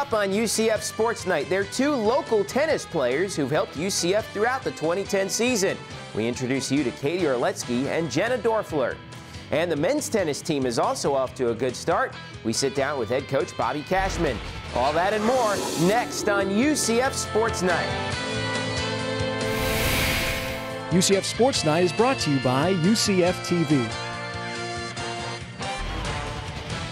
up on UCF Sports Night, they're two local tennis players who've helped UCF throughout the 2010 season. We introduce you to Katie Orletsky and Jenna Dorfler. And the men's tennis team is also off to a good start. We sit down with head coach Bobby Cashman. All that and more next on UCF Sports Night. UCF Sports Night is brought to you by UCF TV.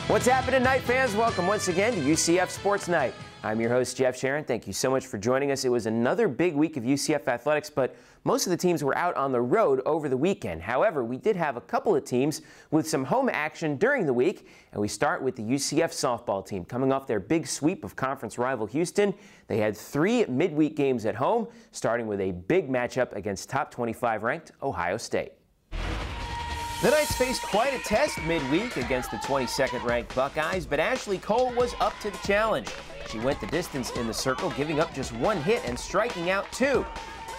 What's happening, Night fans? Welcome once again to UCF Sports Night. I'm your host, Jeff Sharon. Thank you so much for joining us. It was another big week of UCF athletics, but most of the teams were out on the road over the weekend. However, we did have a couple of teams with some home action during the week, and we start with the UCF softball team. Coming off their big sweep of conference rival Houston, they had 3 midweek games at home, starting with a big matchup against top 25 ranked Ohio State. The Knights faced quite a test midweek against the 22nd ranked Buckeyes, but Ashley Cole was up to the challenge. She went the distance in the circle, giving up just 1 hit and striking out 2.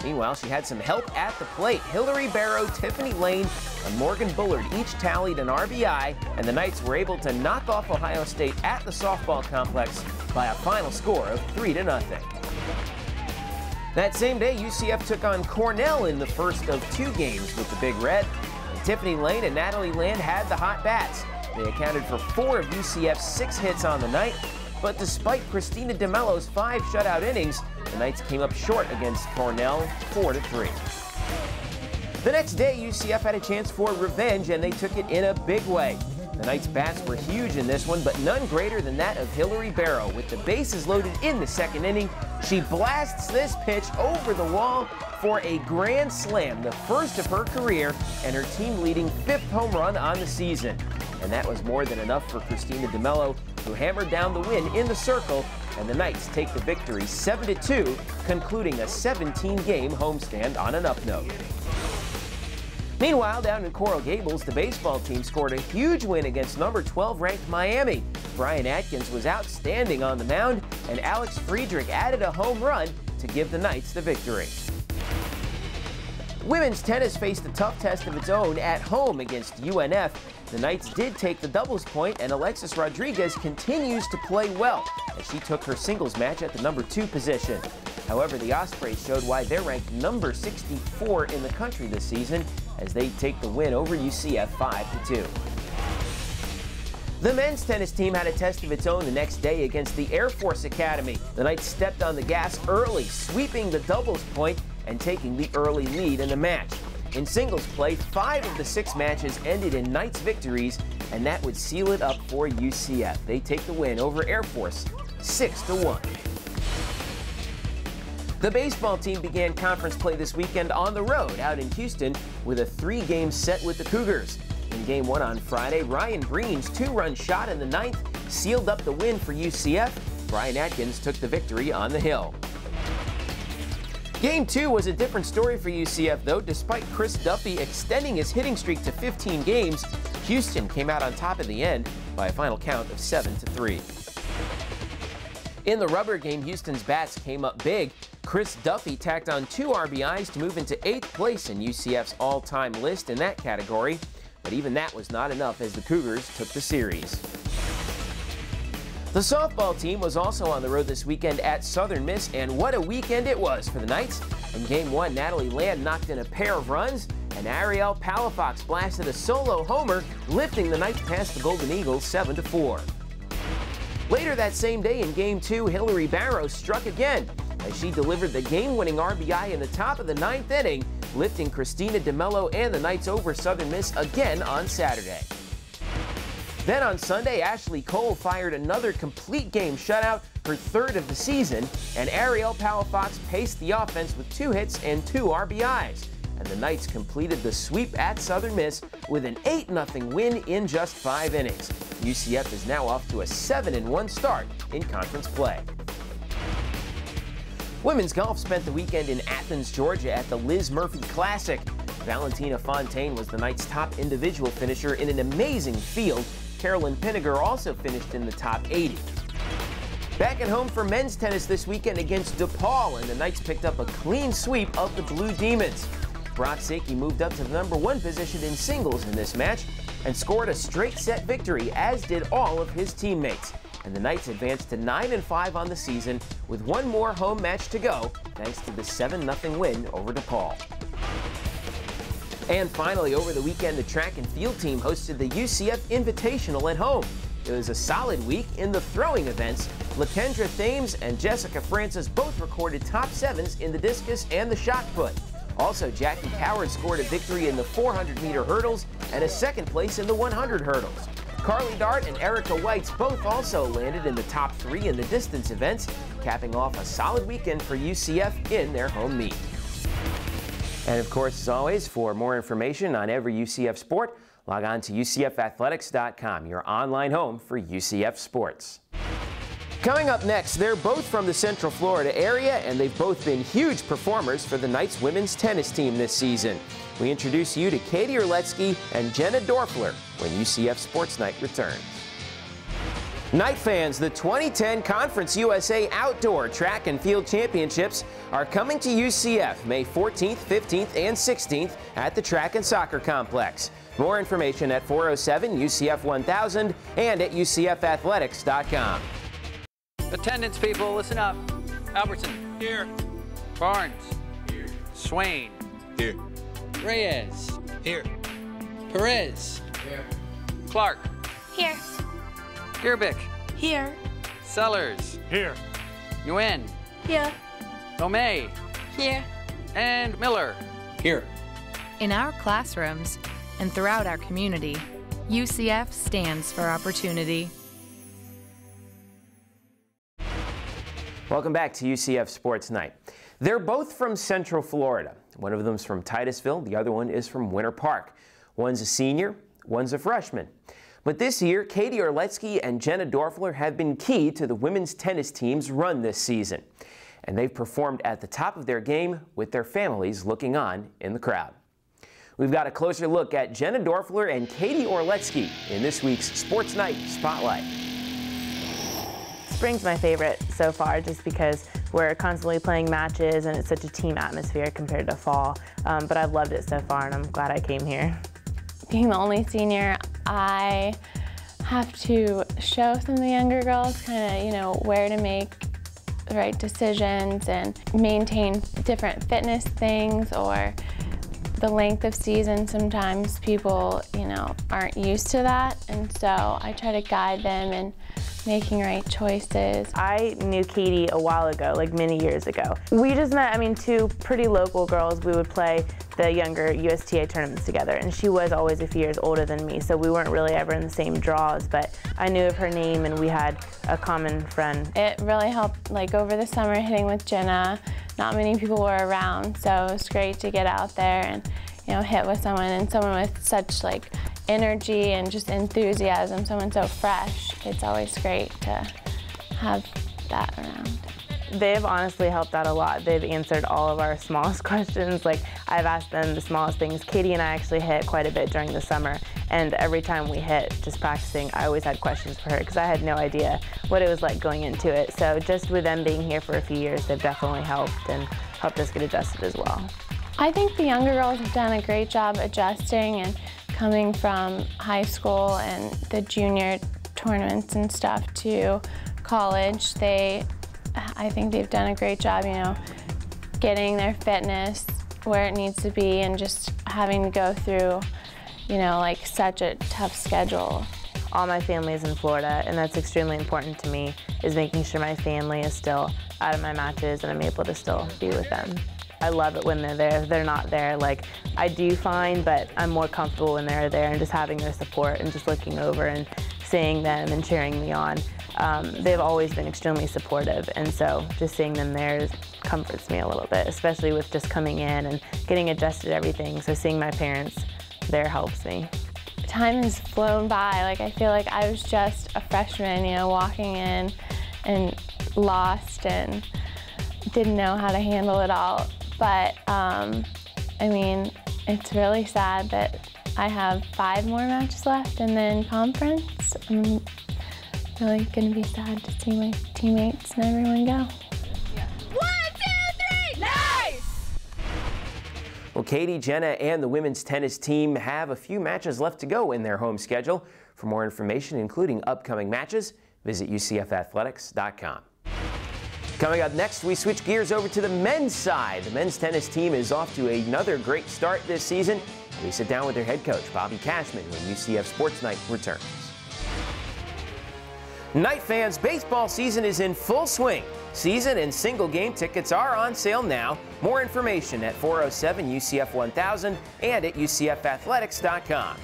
Meanwhile, she had some help at the plate. Hillary Barrow, Tiffany Lane, and Morgan Bullard each tallied an RBI, and the Knights were able to knock off Ohio State at the softball complex by a final score of 3-0. That same day, UCF took on Cornell in the first of 2 games with the Big Red. Tiffany Lane and Natalie Land had the hot bats. They accounted for 4 of UCF's 6 hits on the night, but despite Christina DeMello's 5 shutout innings, the Knights came up short against Cornell 4-3. The next day, UCF had a chance for revenge, and they took it in a big way. The Knights' bats were huge in this one, but none greater than that of Hillary Barrow. With the bases loaded in the second inning, she blasts this pitch over the wall for a grand slam, the first of her career, and her team-leading 5th home run on the season. And that was more than enough for Christina DeMello, who hammered down the win in the circle, and the Knights take the victory 7-2, concluding a 17-game homestand on an up note. Meanwhile, down in Coral Gables, the baseball team scored a huge win against number 12-ranked Miami. Brian Atkins was outstanding on the mound, and Alex Friedrich added a home run to give the Knights the victory. Women's tennis faced a tough test of its own at home against UNF. The Knights did take the doubles point, and Alexis Rodriguez continues to play well as she took her singles match at the number 2 position. However, the Ospreys showed why they're ranked number 64 in the country this season as they take the win over UCF 5-2. The men's tennis team had a test of its own the next day against the Air Force Academy. The Knights stepped on the gas early, sweeping the doubles point and taking the early lead in the match. In singles play, 5 of the 6 matches ended in Knights victories, and that would seal it up for UCF. They take the win over Air Force 6-1. The baseball team began conference play this weekend on the road out in Houston with a 3-game set with the Cougars. In Game 1 on Friday, Ryan Breen's 2-run shot in the 9th sealed up the win for UCF. Brian Atkins took the victory on the hill. Game 2 was a different story for UCF, though. Despite Chris Duffy extending his hitting streak to 15 games, Houston came out on top at the end by a final count of 7-3. In the rubber game, Houston's bats came up big. Chris Duffy tacked on 2 RBIs to move into 8th place in UCF's all-time list in that category, but even that was not enough as the Cougars took the series. The softball team was also on the road this weekend at Southern Miss, and what a weekend it was for the Knights. In Game 1, Natalie Land knocked in a pair of runs, and Ariel Palafox blasted a solo homer, lifting the Knights past the Golden Eagles 7-4. Later that same day in Game 2, Hillary Barrow struck again as she delivered the game-winning RBI in the top of the 9th inning, lifting Christina DeMello and the Knights over Southern Miss again on Saturday. Then on Sunday, Ashley Cole fired another complete game shutout, her 3rd of the season, and Ariel Palafox paced the offense with 2 hits and 2 RBIs. And the Knights completed the sweep at Southern Miss with an 8-0 win in just 5 innings. UCF is now off to a 7-1 start in conference play. Women's golf spent the weekend in Athens, Georgia at the Liz Murphy Classic. Valentina Fontaine was the Knights' top individual finisher in an amazing field. Carolyn Pinniger also finished in the top 80. Back at home for men's tennis this weekend against DePaul, and the Knights picked up a clean sweep of the Blue Demons. Brock Sakey moved up to the number 1 position in singles in this match and scored a straight set victory, as did all of his teammates. and the Knights advanced to 9-5 on the season with one more home match to go thanks to the 7-0 win over DePaul. And finally, over the weekend, the track and field team hosted the UCF Invitational at home. It was a solid week in the throwing events. LaKendra Thames and Jessica Francis both recorded top 7s in the discus and the shot put. Also, Jackie Coward scored a victory in the 400-meter hurdles and a second place in the 100 hurdles. Carly Dart and Erica Whites both also landed in the top 3 in the distance events, capping off a solid weekend for UCF in their home meet. And of course, as always, for more information on every UCF sport, log on to UCFathletics.com, your online home for UCF sports. Coming up next, they're both from the Central Florida area, and they've both been huge performers for the Knights women's tennis team this season. We introduce you to Katie Orletsky and Jenna Dorfler when UCF Sports Night returns. Knight fans, the 2010 Conference USA Outdoor Track and Field Championships are coming to UCF May 14th, 15th, and 16th at the Track and Soccer Complex. More information at 407 UCF 1000 and at UCFathletics.com. Attendance, people, listen up. Albertson. Here. Barnes. Here. Swain. Here. Reyes. Here. Perez. Here. Clark. Here. Gerbic. Here. Sellers. Here. Nguyen. Here. Tomei. Here. And Miller. Here. In our classrooms and throughout our community, UCF stands for opportunity. Welcome back to UCF Sports Night. They're both from Central Florida. One of them's from Titusville, the other one is from Winter Park. One's a senior, one's a freshman. But this year, Katie Orletsky and Jenna Dorfler have been key to the women's tennis team's run this season. And they've performed at the top of their game with their families looking on in the crowd. We've got a closer look at Jenna Dorfler and Katie Orletsky in this week's Sports Night Spotlight. Spring's my favorite so far just because we're constantly playing matches and it's such a team atmosphere compared to fall. But I've loved it so far and I'm glad I came here. Being the only senior, I have to show some of the younger girls kind of, where to make the right decisions and maintain different fitness things or the length of season. Sometimes people, aren't used to that, and so I try to guide them in making right choices. I knew Katie a while ago, like many years ago. We just met, two pretty local girls. We would play the younger USTA tournaments together, and she was always a few years older than me, so we weren't really ever in the same draws, but I knew of her name and we had a common friend. It really helped, over the summer hitting with Jenna. Not many people were around, so it was great to get out there and hit with someone with such energy and just enthusiasm, someone so fresh. It's always great to have that around. They've honestly helped out a lot. They've answered all of our smallest questions. I've asked them the smallest things. Katie and I actually hit quite a bit during the summer, and every time we hit, just practicing, I always had questions for her because I had no idea what it was like going into it. So just with them being here for a few years, they've definitely helped and helped us get adjusted as well. I think the younger girls have done a great job adjusting and coming from high school and the junior tournaments and stuff to college. I think they've done a great job, getting their fitness where it needs to be and just having to go through, such a tough schedule. All my family is in Florida, and that's extremely important to me, is making sure my family is still out of my matches and I'm able to still be with them. I love it when they're there. If they're not there, I do fine, but I'm more comfortable when they're there and just having their support and just looking over and seeing them and cheering me on. They've always been extremely supportive, and so just seeing them there comforts me a little bit, especially with just coming in and getting adjusted to everything. So seeing my parents there helps me. Time has flown by. I feel like I was just a freshman, walking in and lost and didn't know how to handle it all. But, it's really sad that I have 5 more matches left and then conference. I'm really going to be sad to see my teammates and everyone go. 1, 2, 3, nice! Well, Katie, Jenna, and the women's tennis team have a few matches left to go in their home schedule. For more information, including upcoming matches, Visit UCFathletics.com. Coming up next, we switch gears over to the men's side. The men's tennis team is off to another great start this season. We sit down with their head coach, Bobby Cashman, when UCF Sports Night returns. Night fans, baseball season is in full swing. Season and single game tickets are on sale now. More information at 407 UCF 1000 and at UCFathletics.com.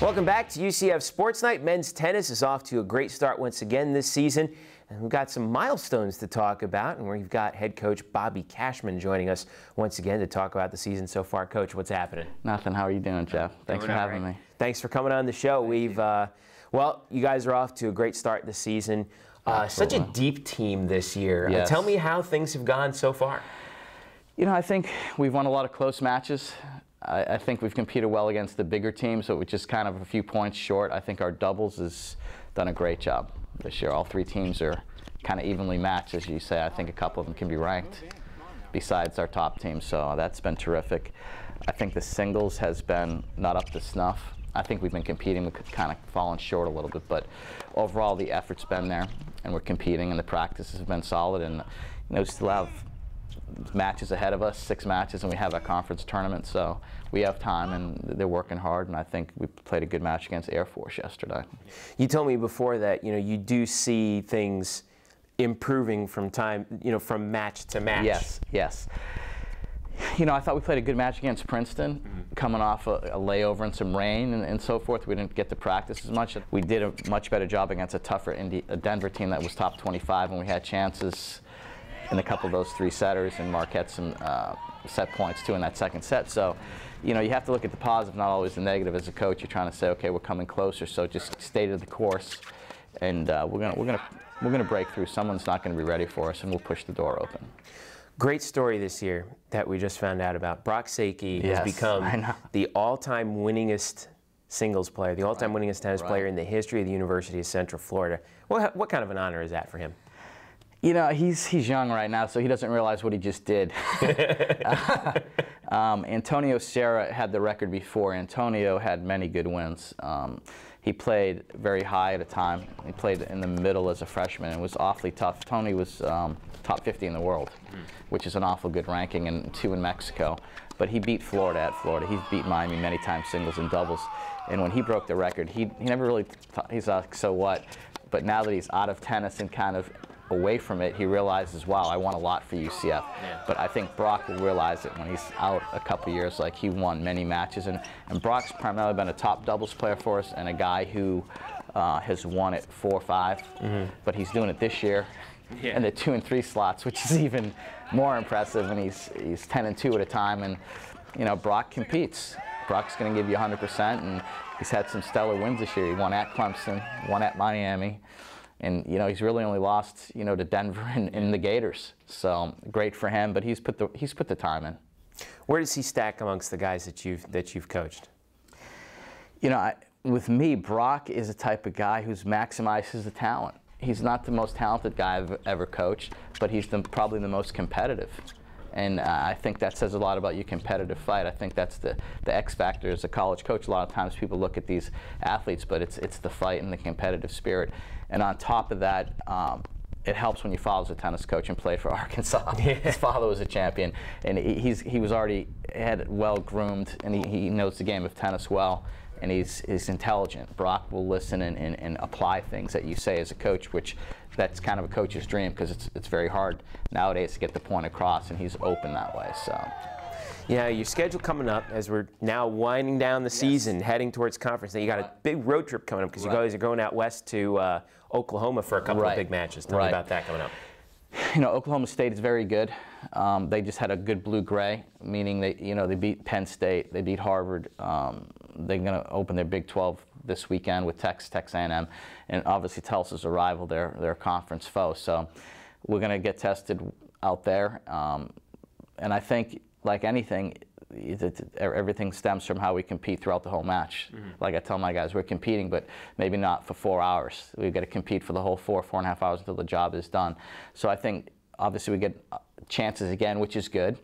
Welcome back to UCF Sports Night. Men's tennis is off to a great start once again this season. And we've got some milestones to talk about, and we've got head coach Bobby Cashman joining us once again to talk about the season so far. Coach, what's happening? Nothing. How are you doing, Jeff? Thanks for having me. Thanks for coming on the show. Well, you guys are off to a great start this season. Such a deep team this year. Yes. Tell me how things have gone so far. You know, I think we've won a lot of close matches. I think we've competed well against the bigger teams, so we're just kind of a few points short. I think our doubles has done a great job this year. All three teams are kind of evenly matched, as you say. I think a couple of them can be ranked besides our top team, so that's been terrific. I think the singles has been not up to snuff. I think we've been competing, we've kind of fallen short a little bit, but overall the effort's been there, and we're competing, and the practices have been solid, and we still have matches ahead of us, 6 matches, and we have a conference tournament, so we have time, and they're working hard, and I think we played a good match against Air Force yesterday. You told me before that you do see things improving from from match to match. Yes. I thought we played a good match against Princeton, coming off a layover and some rain and so forth. We didn't get to practice as much. We did a much better job against a tougher Denver team that was top 25, and we had chances in a couple of those 3 setters, and Marquette some set points too in that second set. So, you have to look at the positive, not always the negative. As a coach, you're trying to say, okay, we're coming closer. So just stay to the course, and we're gonna break through. Someone's not going to be ready for us, and we'll push the door open. Great story this year that we just found out about. Brock Sakey has become the all-time winningest singles player, the all-time winningest tennis player in the history of the University of Central Florida. What kind of an honor is that for him? He's young right now, so he doesn't realize what he just did. Antonio Serra had the record before. Antonio had many good wins. He played very high at a time. He played in the middle as a freshman. It was awfully tough. Tony was top 50 in the world, which is an awful good ranking, and 2 in Mexico. But he beat Florida at Florida. He's beat Miami many times, singles and doubles. And when he broke the record, he never really thought, he's like, so what? But now that he's out of tennis and kind of away from it, he realizes, wow, I won a lot for UCF. Yeah. But I think Brock will realize it when he's out a couple of years, like he won many matches. And Brock's primarily been a top doubles player for us, and a guy who has won it 4 or 5. But he's doing it this year in the 2 and 3 slots, which is even more impressive. And he's 10 and 2 at a time. And Brock competes. Brock's going to give you 100%, and he's had some stellar wins this year. He won at Clemson, won at Miami. And he's really only lost to Denver and the Gators. So great for him, but he's put the time in. Where does he stack amongst the guys that you've coached? With me, Brock is a type of guy who's maximizes the talent. He's not the most talented guy I've ever coached, but he's probably the most competitive. And I think that says a lot about your competitive fight. I think that's the X factor as a college coach. A lot of times people look at these athletes, but it's the fight and the competitive spirit. And on top of that, it helps when your father's a tennis coach and played for Arkansas. His father was a champion, and he was already well groomed, and he knows the game of tennis well, and he's intelligent. Brock will listen and apply things that you say as a coach, which that's kind of a coach's dream, because it's very hard nowadays to get the point across, and he's open that way. So. Yeah, your schedule coming up as we're now winding down the season, heading towards conference. Now you got a big road trip coming up, because you guys are going out west to Oklahoma for a couple of big matches. Tell me about that coming up. Oklahoma State is very good. They just had a good blue-gray, meaning they beat Penn State, they beat Harvard. They're going to open their Big 12 this weekend with Texas A&M, and obviously Tulsa's a rival, they're a conference foe. So we're going to get tested out there, and I think, like anything, everything stems from how we compete throughout the whole match. Like I tell my guys, we're competing, but maybe not for 4 hours. We've got to compete for the whole 4.5 hours until the job is done. So I think, obviously, we get chances again, which is good.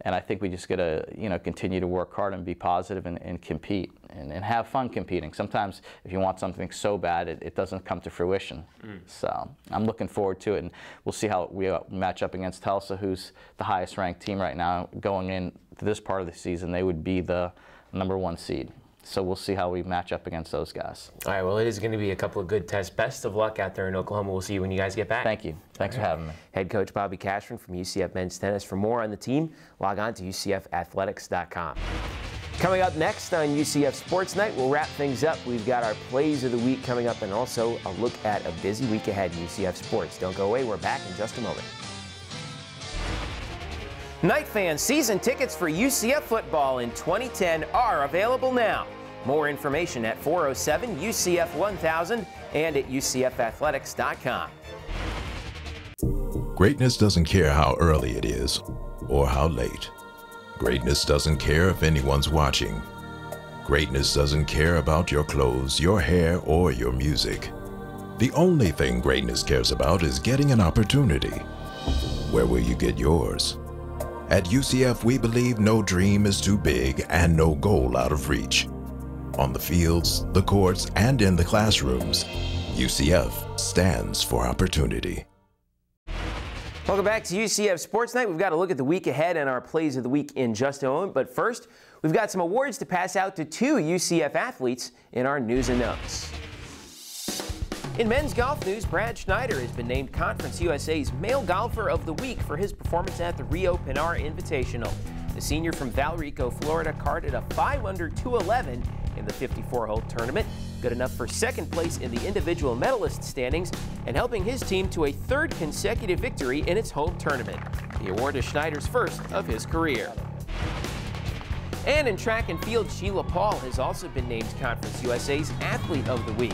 And I think we just got to, continue to work hard and be positive and compete and have fun competing. Sometimes if you want something so bad, it doesn't come to fruition. So I'm looking forward to it, and we'll see how we match up against Tulsa, who's the highest ranked team right now. Going into this part of the season, they would be the #1 seed. So we'll see how we match up against those guys. All right, well, it is going to be a couple of good tests. Best of luck out there in Oklahoma. We'll see you when you guys get back. Thank you. Thanks for having me. Head coach Bobby Cashman from UCF Men's Tennis. For more on the team, log on to UCFathletics.com. Coming up next on UCF Sports Night, we'll wrap things up. We've got our plays of the week coming up and also a look at a busy week ahead in UCF Sports. Don't go away. We're back in just a moment. Night fans, season tickets for UCF football in 2010 are available now. More information at 407-UCF-1000 and at UCFathletics.com. Greatness doesn't care how early it is or how late. Greatness doesn't care if anyone's watching. Greatness doesn't care about your clothes, your hair, or your music. The only thing greatness cares about is getting an opportunity. Where will you get yours? At UCF, we believe no dream is too big and no goal out of reach. On the fields, the courts, and in the classrooms, UCF stands for opportunity. Welcome back to UCF Sports Night. We've got a look at the week ahead and our plays of the week in just a moment. But first, we've got some awards to pass out to 2 UCF athletes in our news and notes. In men's golf news, Brad Schneider has been named Conference USA's Male Golfer of the Week for his performance at the Rio Pinar Invitational. The senior from Valrico, Florida, carded a 5-under 211 in the 54-hole tournament, good enough for second place in the individual medalist standings and helping his team to a 3rd consecutive victory in its home tournament. The award is Schneider's first of his career. And in track and field, Sheila Paul has also been named Conference USA's Athlete of the Week.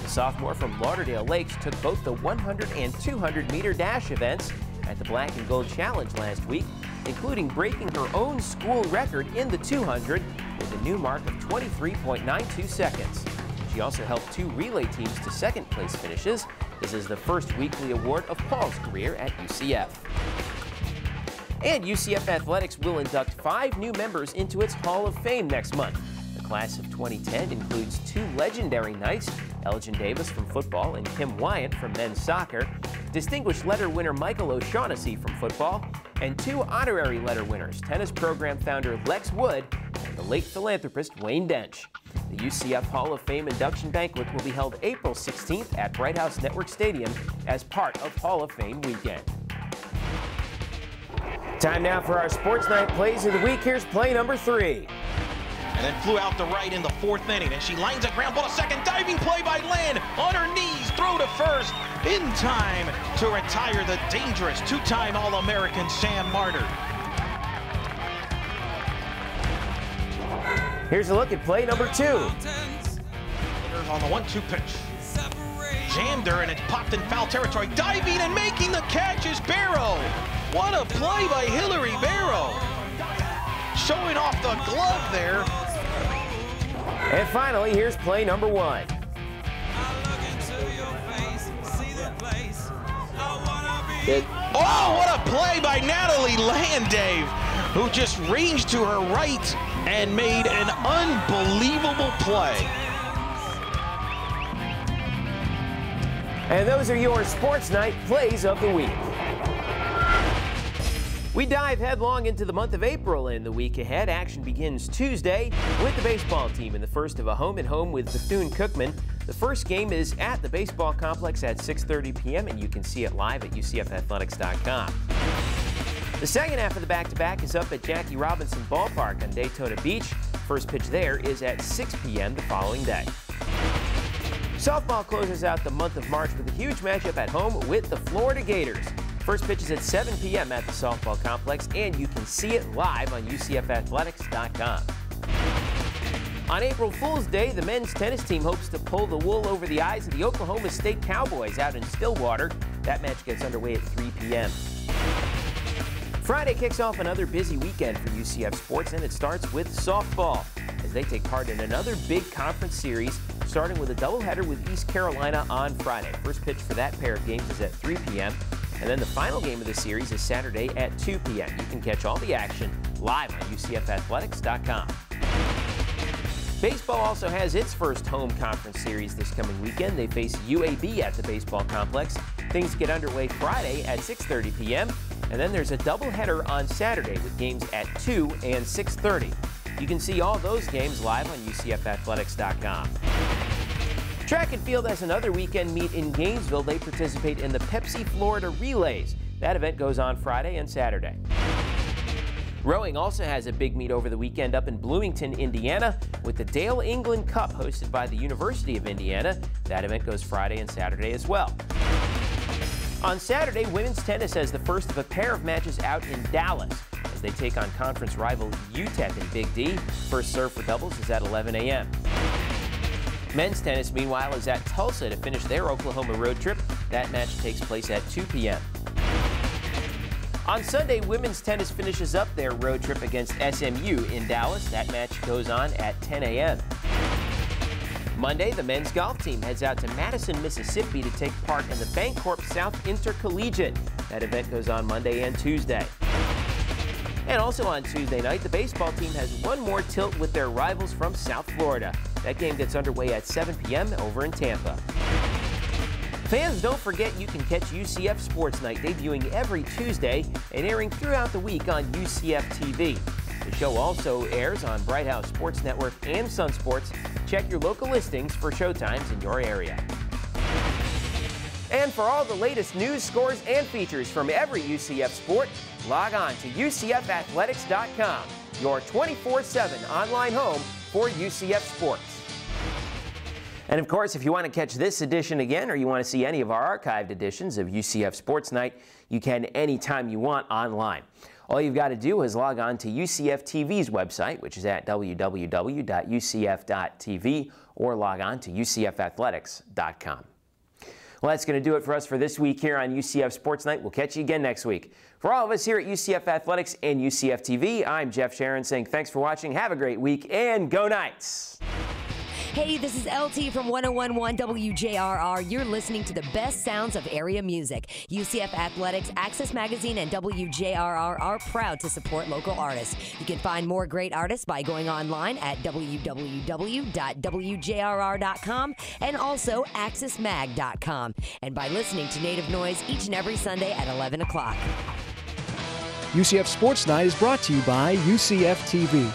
The sophomore from Lauderdale Lakes took both the 100 and 200-meter dash events at the Black and Gold Challenge last week, including breaking her own school record in the 200 with a new mark of 23.92 seconds. She also helped 2 relay teams to second place finishes. This is the first weekly award of Paul's career at UCF. And UCF Athletics will induct 5 new members into its Hall of Fame next month. The class of 2010 includes 2 legendary Knights, Elgin Davis from football and Kim Wyant from men's soccer, distinguished letter winner Michael O'Shaughnessy from football, and 2 honorary letter winners, tennis program founder Lex Wood and the late philanthropist Wayne Dench. The UCF Hall of Fame induction banquet will be held April 16th at Bright House Network Stadium as part of Hall of Fame weekend. Time now for our Sports Night plays of the week. Here's play number 3. And then flew out to right in the 4th inning, and she lines a ground ball, a second diving play by Lynn, on her knees, throw to first, in time to retire the dangerous 2-time All-American Sam Martyr. Here's a look at play number 2. On the 1-2 pitch. Jammed her, and it's popped in foul territory. Diving and making the catch is Barrow. What a play by Hillary Barrow. Showing off the glove there. And finally, here's play number 1. Oh, what a play by Natalie Landave, who just ranged to her right and made an unbelievable play. And those are your Sports Night plays of the week. We dive headlong into the month of April in the week ahead. Action begins Tuesday with the baseball team in the first of a home-and-home with Bethune-Cookman. The first game is at the baseball complex at 6:30 p.m. and you can see it live at UCFathletics.com. The second half of the back-to-back is up at Jackie Robinson Ballpark on Daytona Beach. First pitch there is at 6 p.m. the following day. Softball closes out the month of March with a huge matchup at home with the Florida Gators. First pitch is at 7 p.m. at the softball complex, and you can see it live on UCFathletics.com. On April Fool's Day, the men's tennis team hopes to pull the wool over the eyes of the Oklahoma State Cowboys out in Stillwater. That match gets underway at 3 p.m. Friday kicks off another busy weekend for UCF sports, and it starts with softball as they take part in another big conference series, starting with a doubleheader with East Carolina on Friday. First pitch for that pair of games is at 3 p.m., and then the final game of the series is Saturday at 2 p.m. You can catch all the action live on UCFathletics.com. Baseball also has its first home conference series this coming weekend. They face UAB at the baseball complex. Things get underway Friday at 6:30 p.m. And then there's a doubleheader on Saturday with games at 2 and 6:30. You can see all those games live on UCFathletics.com. Track and field has another weekend meet in Gainesville. They participate in the Pepsi Florida Relays. That event goes on Friday and Saturday. Rowing also has a big meet over the weekend up in Bloomington, Indiana, with the Dale England Cup hosted by the University of Indiana. That event goes Friday and Saturday as well. On Saturday, women's tennis has the first of a pair of matches out in Dallas as they take on conference rival UTEP in Big D. First serve for doubles is at 11 a.m. Men's tennis, meanwhile, is at Tulsa to finish their Oklahoma road trip. That match takes place at 2 p.m. On Sunday, women's tennis finishes up their road trip against SMU in Dallas. That match goes on at 10 a.m. Monday, the men's golf team heads out to Madison, Mississippi to take part in the Bancorp South Intercollegiate. That event goes on Monday and Tuesday. And also on Tuesday night, the baseball team has one more tilt with their rivals from South Florida. That game gets underway at 7 p.m. over in Tampa. Fans, don't forget you can catch UCF Sports Night debuting every Tuesday and airing throughout the week on UCF TV. The show also airs on Bright House Sports Network and Sun Sports. Check your local listings for showtimes in your area. And for all the latest news, scores, and features from every UCF sport, log on to UCFathletics.com, your 24/7 online home for UCF sports. And of course, if you want to catch this edition again or you want to see any of our archived editions of UCF Sports Night, you can anytime you want online. All you've got to do is log on to UCF TV's website, which is at www.ucf.tv, or log on to UCFathletics.com. Well, that's going to do it for us for this week here on UCF Sports Night. We'll catch you again next week. For all of us here at UCF Athletics and UCF TV, I'm Jeff Sharon saying thanks for watching. Have a great week and go Knights! Hey, this is LT from 101.1 WJRR. You're listening to the best sounds of area music. UCF Athletics, Access Magazine, and WJRR are proud to support local artists. You can find more great artists by going online at www.wjrr.com and also accessmag.com, and by listening to Native Noise each and every Sunday at 11 o'clock. UCF Sports Night is brought to you by UCF TV.